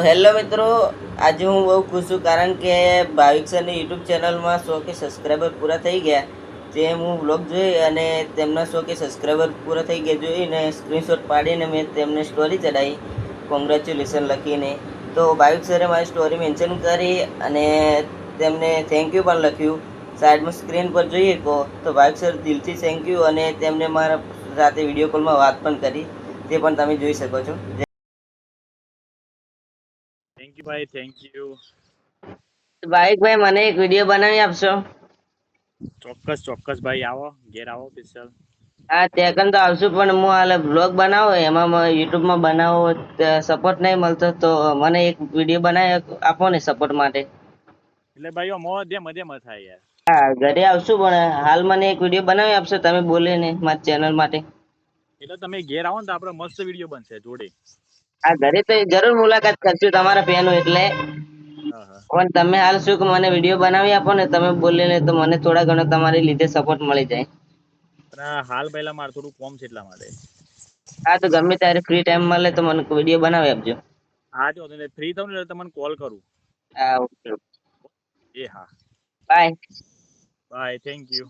Hello મિત્રો, આજે હું બહુ ખુશ છું કારણ કે ભાવિક સરની યુટ્યુબ ચેનલમાં 100 કે સબસ્ક્રાઈબર પૂરા થઈ ગયા. જે હું વ્લોગ જોઈ અને તેમના 100 કે સબસ્ક્રાઈબર પૂરા થઈ ગયા જોઈને સ્ક્રીનશોટ પાડીને મેં તેમને સ્ટોરી ચડાવી, કોંગ્રેચ્યુલેશન લખીને. તો ભાવિક સરે મારી સ્ટોરી મેન્શન કરી અને તેમને થેન્ક યુ પણ લખ્યું. સાઈડમાં સ્ક્રીન પર જોઈએ તો ભાવિક સર દિલથી થેન્ક યુ અને તેમને મારા સાથે વિડીયો કોલમાં વાત પણ કરી, તે પણ તમે જોઈ શકો છો. થેન્ક યુ ભાઈ, થેન્ક યુ. ભાવિકભાઈ, મને એક વિડીયો બનાવી આપશો? ચોક્કસ ચોક્કસ ભાઈ, આવો ઘેર આવો સ્પેશિયલ. હા, ત્યાં તો આવશું, પણ હું હાલ બ્લોગ બનાવો એમાં યુટ્યુબમાં બનાવો સપોર્ટ નહીં મળતો, તો મને એક વિડીયો બનાવી આપો ને સપોર્ટ માટે. એટલે ભાઈ મધ્ય મધ્યમાં થાય યાર. હા, ઘરે આવશું, પણ હાલ મને એક વિડીયો બનાવી આપશો તમે બોલીને મારી ચેનલ માટે? એટલે તમે ઘેર આવો ને તો આપણે મસ્ત વિડીયો બનશે જોડે. હા, ઘરે તો જરૂર મુલાકાત કરશું તમારા ફેનો એટલે. હા હા. પણ તમે હાલ શું કે મને વિડીયો બનાવી આપો ને તમે બોલીને, તો મને થોડા ઘણો તમારી લીધે સપોર્ટ મળી જાય. પણ હાલ પહેલા મારે થોડું કોમ છે એટલા માટે. હા, તો ગમે ત્યારે ફ્રી ટાઈમ મળે તો મને વિડીયો બનાવી આપજો. હા, જો ફ્રી થાવ ને તમને કોલ કરું. હા, ઓકે. એ હા. બાય. Bye, thank you.